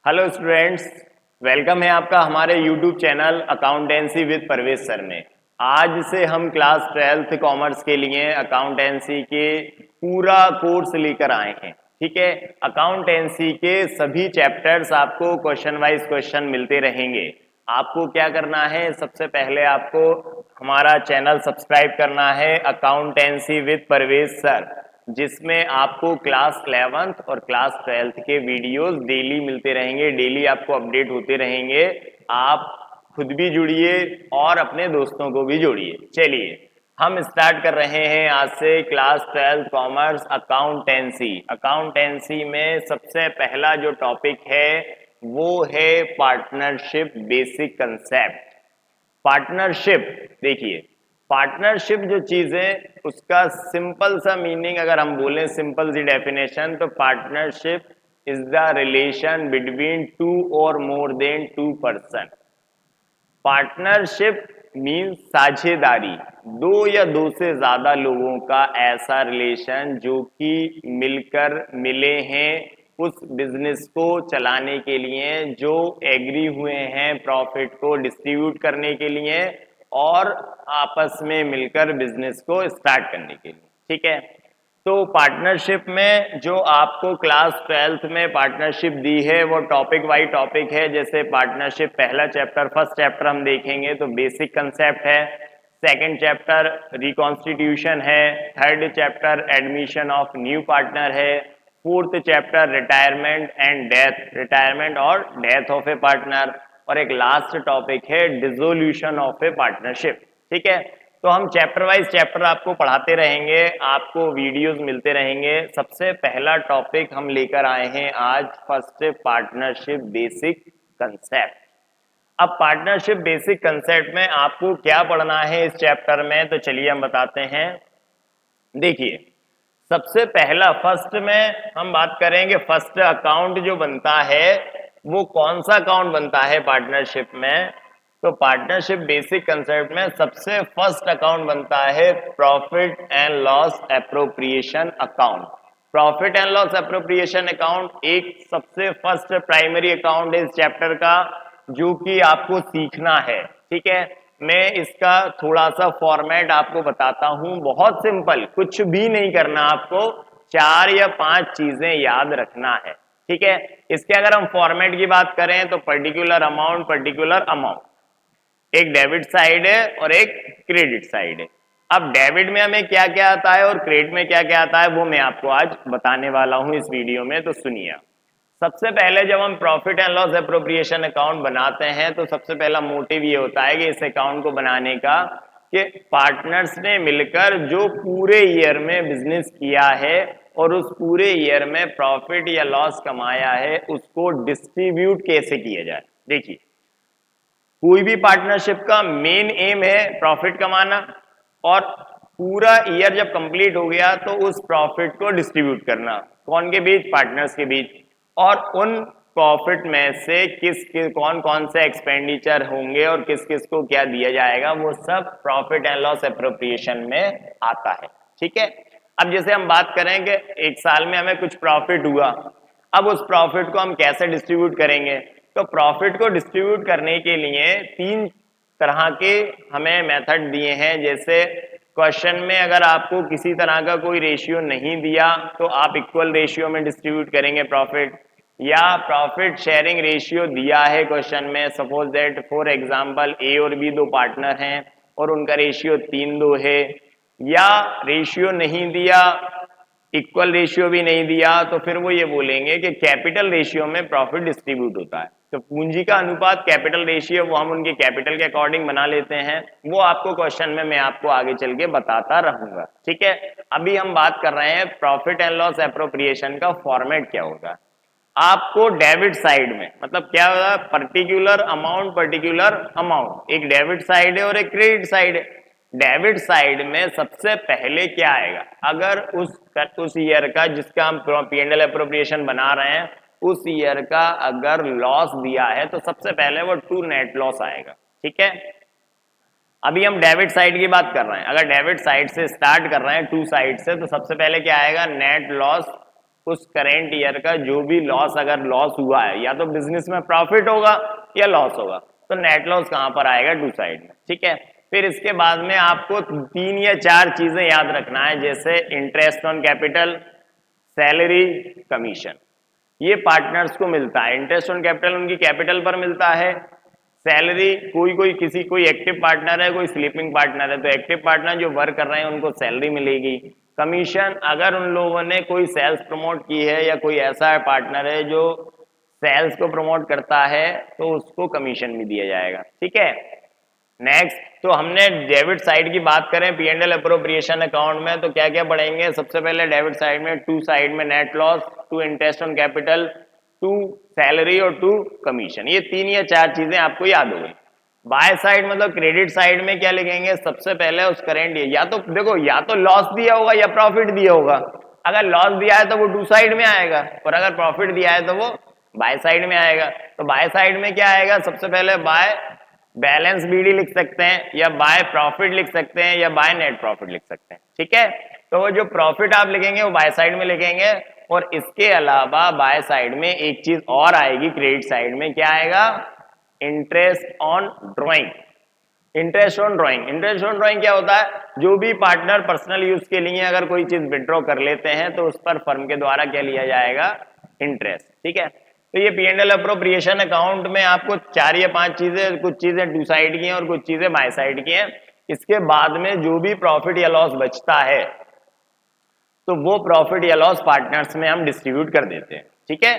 Hello students, welcome है आपका हमारे YouTube channel accountancy with Parvez sir में। आज से हम क्लास 12th कॉमर्स के लिए अकाउंटेंसी के पूरा कोर्स लेकर आए हैं। ठीक है, अकाउंटेंसी के सभी चैप्टर्स आपको क्वेश्चन वाइज क्वेश्चन मिलते रहेंगे। आपको क्या करना है, सबसे पहले आपको हमारा चैनल सब्सक्राइब करना है अकाउंटेंसी विद परवेज सर, जिसमें आपको क्लास 11th और क्लास 12th के वीडियोस डेली मिलते रहेंगे, डेली आपको अपडेट होते रहेंगे। आप खुद भी जुड़िए और अपने दोस्तों को भी जोड़िए। चलिए हम स्टार्ट कर रहे हैं आज से class 12th commerce accountancy. Accountancy में सबसे पहला जो टॉपिक है वो है पार्टनरशिप बेसिक कंसेप्ट। पार्टनरशिप, देखिए पार्टनरशिप जो चीज है उसका सिंपल सा मीनिंग अगर हम बोलें, सिंपल सी डेफिनेशन, तो partnership is the relation between two और more than two person. Partnership means साझेदारी, दो या दो से ज्यादा लोगों का ऐसा रिलेशन जो कि मिलकर मिले हैं उस बिजनेस को चलाने के लिए, जो एग्री हुए हैं प्रॉफिट को डिस्ट्रीब्यूट करने के लिए और आपस में मिलकर बिजनेस को स्टार्ट करने के लिए। ठीक है, तो पार्टनरशिप में जो आपको क्लास 12th में पार्टनरशिप दी है वो टॉपिक वाइज टॉपिक है। जैसे पार्टनरशिप पहला चैप्टर, फर्स्ट चैप्टर हम देखेंगे तो बेसिक कंसेप्ट है, सेकंड चैप्टर रिकॉन्स्टिट्यूशन है, third chapter admission of new partner है, fourth chapter retirement and death, retirement और डेथ ऑफ ए पार्टनर, और एक लास्ट टॉपिक है डिसोल्यूशन ऑफ ए पार्टनरशिप। ठीक है, तो हम चैप्टर वाइज चैप्टर आपको पढ़ाते रहेंगे, आपको वीडियोस मिलते रहेंगे। सबसे पहला टॉपिक हम लेकर आए हैं आज, फर्स्ट पार्टनरशिप बेसिक कंसेप्ट। अब पार्टनरशिप बेसिक कंसेप्ट में आपको क्या पढ़ना है इस चैप्टर में, तो चलिए हम बताते हैं। देखिए सबसे पहला फर्स्ट में हम बात करेंगे, फर्स्ट अकाउंट जो बनता है वो कौन सा अकाउंट बनता है पार्टनरशिप में। तो पार्टनरशिप बेसिक कंसेप्ट में सबसे फर्स्ट अकाउंट बनता है profit and loss appropriation account. Profit and loss appropriation account एक सबसे फर्स्ट प्राइमरी अकाउंट है इस चैप्टर का, जो कि आपको सीखना है। ठीक है, मैं इसका थोड़ा सा फॉर्मेट आपको बताता हूं, बहुत सिंपल, कुछ भी नहीं करना आपको, 4 या 5 चीजें याद रखना है। ठीक है, इसके अगर हम फॉर्मेट की बात करें तो पर्टिकुलर अमाउंट, पर्टिकुलर अमाउंट, एक डेबिट साइड है और एक क्रेडिट साइड है। अब डेबिट में हमें क्या क्या आता है और क्रेडिट में क्या क्या आता है वो मैं आपको आज बताने वाला हूं इस वीडियो में, तो सुनिए। सबसे पहले जब हम profit and loss appropriation account बनाते हैं तो सबसे पहला मोटिव ये होता है कि इस अकाउंट को बनाने का कि पार्टनर्स ने मिलकर जो पूरे ईयर में बिजनेस किया है और उस पूरे ईयर में प्रॉफिट या लॉस कमाया है उसको डिस्ट्रीब्यूट कैसे किया जाए। देखिए कोई भी पार्टनरशिप का मेन एम है प्रॉफिट कमाना, और पूरा ईयर जब कंप्लीट हो गया तो उस प्रॉफिट को डिस्ट्रीब्यूट करना, कौन के बीच, पार्टनर्स के बीच। और उन प्रॉफिट में से कौन कौन से एक्सपेंडिचर होंगे और किस किस को क्या दिया जाएगा, वो सब प्रॉफिट एंड लॉस एप्रोप्रिएशन में आता है। ठीक है, अब जैसे हम बात करें कि एक साल में हमें कुछ प्रॉफिट हुआ, अब उस प्रॉफिट को हम कैसे डिस्ट्रीब्यूट करेंगे। तो प्रॉफिट को डिस्ट्रीब्यूट करने के लिए 3 तरह के हमें मेथड दिए हैं। जैसे क्वेश्चन में अगर आपको किसी तरह का कोई रेशियो नहीं दिया तो आप इक्वल रेशियो में डिस्ट्रीब्यूट करेंगे प्रॉफिट, या प्रॉफिट शेयरिंग रेशियो दिया है क्वेश्चन में, सपोज दैट फॉर एग्जांपल ए और बी दो पार्टनर हैं और उनका रेशियो 3:2 है, या रेशियो नहीं दिया, इक्वल रेशियो भी नहीं दिया, तो फिर वो ये बोलेंगे कि कैपिटल रेशियो में प्रॉफिट डिस्ट्रीब्यूट होता है। तो पूंजी का अनुपात कैपिटल रेशियो वो हम उनके कैपिटल के अकॉर्डिंग बना लेते हैं, वो आपको क्वेश्चन में मैं आपको आगे चल के बताता रहूंगा। ठीक है, अभी हम बात कर रहे हैं प्रॉफिट एंड लॉस एप्रोप्रिएशन का फॉर्मेट क्या होगा। आपको डेबिट साइड में मतलब क्या होगा, पर्टिकुलर अमाउंट, पर्टिकुलर अमाउंट, एक डेबिट साइड है और एक क्रेडिट साइड है। डेबिट साइड में सबसे पहले क्या आएगा, अगर उस ईयर का जिसका हम पी&एल एप्रोप्रिएशन बना रहे हैं उस ईयर का अगर लॉस दिया है तो सबसे पहले वो टू नेट लॉस आएगा। ठीक है, अभी हम डेबिट साइड की बात कर रहे हैं, अगर डेबिट साइड से स्टार्ट कर रहे हैं टू साइड से, तो सबसे पहले क्या आएगा, नेट लॉस उस करेंट ईयर का जो भी लॉस, अगर लॉस हुआ है, या तो बिजनेस में प्रॉफिट होगा या लॉस होगा, तो नेट लॉस कहां पर आएगा, टू साइड में। ठीक है, फिर इसके बाद में आपको 3 या 4 चीजें याद रखना है, जैसे interest on capital, salary, commission. ये पार्टनर्स को मिलता है। इंटरेस्ट ऑन कैपिटल उनकी कैपिटल पर मिलता है। सैलरी, कोई एक्टिव पार्टनर है, कोई स्लीपिंग पार्टनर है, तो एक्टिव पार्टनर जो वर्क कर रहे हैं उनको सैलरी मिलेगी। कमीशन, अगर उन लोगों ने कोई सेल्स प्रमोट की है या कोई ऐसा पार्टनर है जो सेल्स को प्रमोट करता है, तो उसको कमीशन भी दिया जाएगा। ठीक है, नेक्स्ट, तो हमने डेबिट साइड की बात करें P&L अप्रोप्रिएशन अकाउंट में, तो क्या क्या पढ़ेंगे। सबसे पहले डेबिट साइड में, टू साइड में net loss, to interest on capital, to salary और टू कमीशन। ये 3 या 4 चीजें आपको याद हो गई। बाय साइड मतलब क्रेडिट साइड में क्या लिखेंगे, सबसे पहले उस करेंट, या तो देखो या तो लॉस दिया होगा या प्रॉफिट दिया होगा। अगर लॉस दिया है तो वो टू साइड में आएगा, और अगर प्रॉफिट दिया है तो वो बाय साइड में आएगा। तो बाय साइड में क्या आएगा, सबसे पहले बाय बैलेंस BD लिख सकते हैं, या बाय प्रॉफिट लिख सकते हैं, या बाय नेट प्रॉफिट लिख सकते हैं। ठीक है, तो वो जो प्रॉफिट आप लिखेंगे वो बाय साइड में लिखेंगे। और इसके अलावा बाय साइड में एक चीज और आएगी, क्रेडिट साइड में क्या आएगा, interest on drawing. Interest on drawing, interest on drawing क्या होता है, जो भी पार्टनर पर्सनल यूज के लिए अगर कोई चीज विड्रॉ कर लेते हैं तो उस पर फर्म के द्वारा क्या लिया जाएगा, इंटरेस्ट। ठीक है, तो ये P&L अप्रोप्रिएशन अकाउंट में आपको 4 या 5 चीजें, कुछ चीजें टू साइड की हैं और कुछ चीजें बाय साइड की हैं। इसके बाद में जो भी प्रॉफिट या लॉस बचता है, तो वो प्रॉफिट या लॉस पार्टनर्स में हम डिस्ट्रीब्यूट कर देते हैं। ठीक है,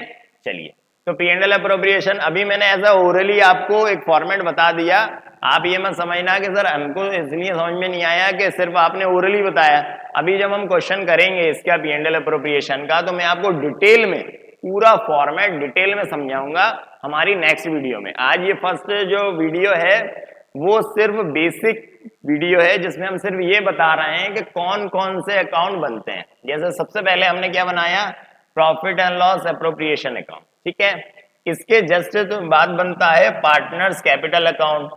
चलिए, तो P&L अप्रोप्रिएशन अभी मैंने एज अ ओरली आपको एक फॉर्मेट बता दिया। आप ये मत समझना कि सर हमको इसलिए समझ में नहीं आया कि सिर्फ आपने ओरली बताया। अभी जब हम क्वेश्चन करेंगे इसका P&L अप्रोप्रिएशन का, तो मैं आपको डिटेल में पूरा फॉर्मेट डिटेल में समझाऊंगा हमारी नेक्स्ट वीडियो में। आज ये फर्स्ट जो वीडियो है वो सिर्फ बेसिक वीडियो है, जिसमें हम सिर्फ ये बता रहे हैं कि कौन कौन से अकाउंट बनते हैं। जैसे सबसे पहले हमने क्या बनाया, profit and loss appropriation account. ठीक है, इसके जस्ट बाद बनता है partners capital account.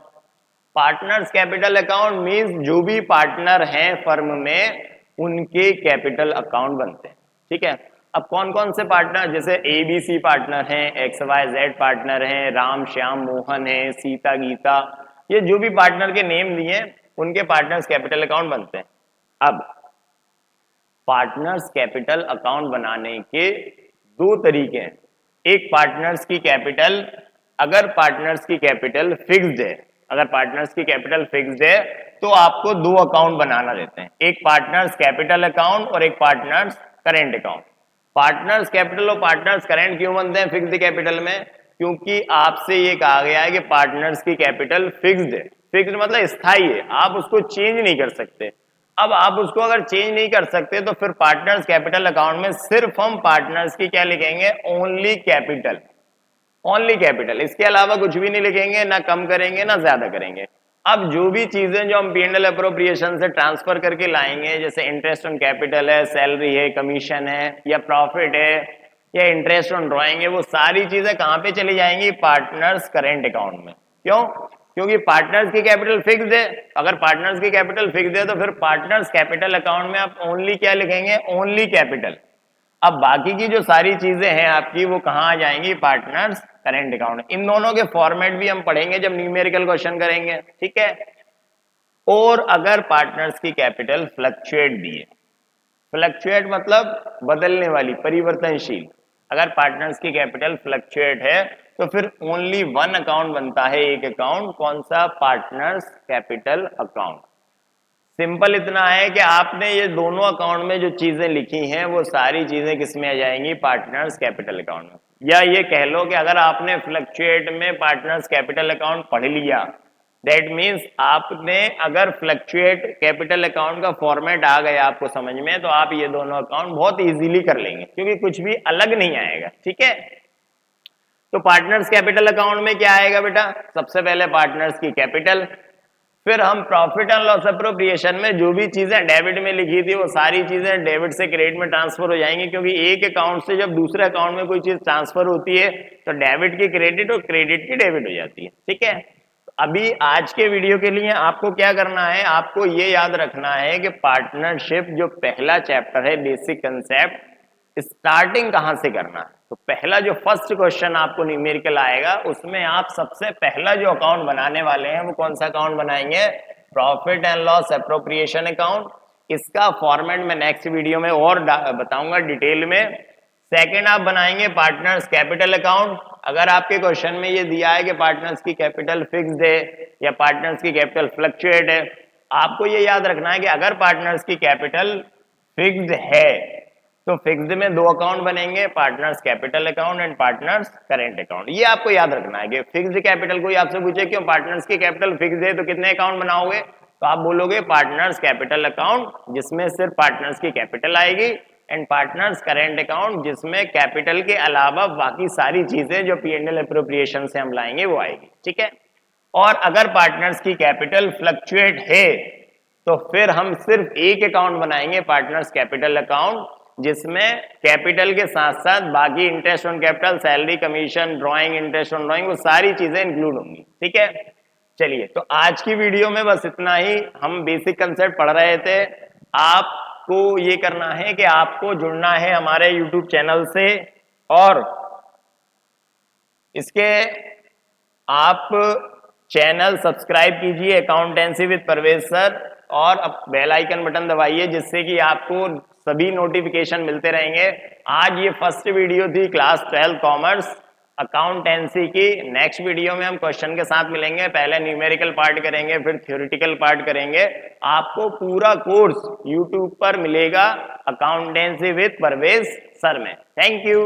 Partners capital account means जो भी पार्टनर हैं फर्म में उनके कैपिटल अकाउंट बनते हैं। ठीक है, अब कौन कौन से पार्टनर, जैसे ABC पार्टनर हैं, XYZ पार्टनर हैं, राम श्याम मोहन है, सीता गीता, ये जो भी पार्टनर के नेम दिए उनके पार्टनर्स कैपिटल अकाउंट बनते हैं। अब पार्टनर्स कैपिटल अकाउंट बनाने के 2 तरीके हैं। एक, पार्टनर्स की कैपिटल, अगर पार्टनर्स की कैपिटल फिक्स्ड है, अगर पार्टनर्स की कैपिटल फिक्स्ड है तो आपको 2 अकाउंट बनाना देते हैं, एक पार्टनर्स कैपिटल अकाउंट और एक partners current account. Partners capital और पार्टनर्स करेंट क्यों बनते हैं फिक्स्ड कैपिटल में, क्योंकि आपसे ये कहा गया है कि पार्टनर्स की कैपिटल फिक्स्ड है। फिक्स्ड मतलब स्थायी है, आप उसको चेंज नहीं कर सकते। अब आप उसको अगर चेंज नहीं कर सकते तो फिर पार्टनर्स कैपिटल अकाउंट में सिर्फ हम पार्टनर्स की क्या लिखेंगे, ओनली कैपिटल, ओनली कैपिटल। इसके अलावा कुछ भी नहीं लिखेंगे, ना कम करेंगे ना ज्यादा करेंगे। अब जो भी चीजें जो हम P&L अप्रोप्रिएशन से ट्रांसफर करके लाएंगे, जैसे इंटरेस्ट ऑन कैपिटल है, सैलरी है, कमीशन है, या प्रॉफिट है, या इंटरेस्ट ऑन ड्रॉइंग है, वो सारी चीजें कहां पे चली जाएंगी, पार्टनर्स करेंट अकाउंट में। क्यों, क्योंकि पार्टनर्स की कैपिटल फिक्स्ड है। अगर पार्टनर्स की कैपिटल फिक्स्ड है तो फिर पार्टनर्स कैपिटल अकाउंट में आप ओनली क्या लिखेंगे, ओनली कैपिटल। अब बाकी की जो सारी चीजें हैं आपकी वो कहां आ जाएंगी, पार्टनर्स करेंट अकाउंट। इन दोनों के फॉर्मेट भी हम पढ़ेंगे जब न्यूमेरिकल क्वेश्चन करेंगे। ठीक है, और अगर पार्टनर्स की कैपिटल फ्लक्चुएट भी है, फ्लक्चुएट मतलब बदलने वाली, परिवर्तनशील, अगर पार्टनर्स की कैपिटल फ्लक्चुएट है तो फिर ओनली 1 अकाउंट बनता है, एक अकाउंट, कौन सा, पार्टनर्स कैपिटल अकाउंट। सिंपल इतना है कि आपने ये दोनों अकाउंट में जो चीजें लिखी हैं वो सारी चीजें किस में आ जाएंगी, पार्टनर्स कैपिटल अकाउंट में। या ये कह लो कि अगर आपने फ्लक्चुएट में पार्टनर्स कैपिटल अकाउंट पढ़ लिया, दैट मीन्स आपने अगर फ्लक्चुएट कैपिटल अकाउंट का फॉर्मेट आ गया आपको समझ में, तो आप ये दोनों अकाउंट बहुत इजीली कर लेंगे, क्योंकि कुछ भी अलग नहीं आएगा। ठीक है, तो पार्टनर्स कैपिटल अकाउंट में क्या आएगा बेटा, सबसे पहले पार्टनर्स की कैपिटल, फिर हम प्रॉफिट एंड लॉस अप्रोप्रिएशन में जो भी चीजें डेबिट में लिखी थी वो सारी चीजें डेबिट से क्रेडिट में ट्रांसफर हो जाएंगी, क्योंकि एक अकाउंट से जब दूसरे अकाउंट में कोई चीज ट्रांसफर होती है तो डेबिट की क्रेडिट और क्रेडिट की डेबिट हो जाती है। ठीक है, अभी आज के वीडियो के लिए आपको क्या करना है, आपको ये याद रखना है कि पार्टनरशिप जो पहला चैप्टर है, बेसिक कंसेप्ट, स्टार्टिंग कहां से करना है। तो पहला जो फर्स्ट क्वेश्चन आपको न्यूमेरिकल आएगा उसमें आप सबसे पहला जो अकाउंट बनाने वाले हैं वो कौन सा अकाउंट बनाएंगे, profit and loss appropriation account. इसका फॉर्मेट मैं नेक्स्ट वीडियो में और बताऊंगा डिटेल में। सेकंड आप बनाएंगे पार्टनर्स कैपिटल अकाउंट। अगर आपके क्वेश्चन में ये दिया है कि पार्टनर्स की कैपिटल फिक्स्ड है या पार्टनर्स की कैपिटल फ्लक्चुएट है, आपको ये याद रखना है कि अगर पार्टनर्स की कैपिटल फिक्स्ड है तो फिक्स्ड में दो अकाउंट बनेंगे, partners capital account and partners current account. ये आपको याद रखना है कि फिक्स्ड कैपिटल, कोई आपसे पूछे क्यों पार्टनर्स की कैपिटल फिक्स्ड है तो कितने अकाउंट बनाओगे, तो आप बोलोगे पार्टनर्स कैपिटल अकाउंट जिसमें सिर्फ पार्टनर्स की कैपिटल आएगी, एंड पार्टनर्स करेंट अकाउंट जिसमें कैपिटल के अलावा बाकी सारी चीजें जो P&L एप्रोप्रिएशन से हम लाएंगे वो आएगी। ठीक है। और अगर पार्टनर्स की कैपिटल फ्लक्चुएट है तो फिर हम सिर्फ एक अकाउंट बनाएंगे, पार्टनर्स कैपिटल अकाउंट, जिसमें कैपिटल के साथ साथ बाकी interest on capital, salary, commission, drawing, interest on drawing, वो सारी चीजें इंक्लूड होंगी। ठीक है। चलिए, तो आज की वीडियो में बस इतना ही। हम बेसिक कंसेप्ट पढ़ रहे थे। आपको ये करना है कि आपको जुड़ना है हमारे YouTube चैनल से, और इसके आप चैनल सब्सक्राइब कीजिए अकाउंटेंसी विद परवेज सर, और अब बेल आइकन बटन दबाइए जिससे कि आपको सभी नोटिफिकेशन मिलते रहेंगे। आज ये फर्स्ट वीडियो थी क्लास 12 कॉमर्स अकाउंटेंसी की। नेक्स्ट वीडियो में हम क्वेश्चन के साथ मिलेंगे। पहले न्यूमेरिकल पार्ट करेंगे, फिर थ्योरेटिकल पार्ट करेंगे। आपको पूरा कोर्स यूट्यूब पर मिलेगा अकाउंटेंसी विद परवेज सर में। Thank you.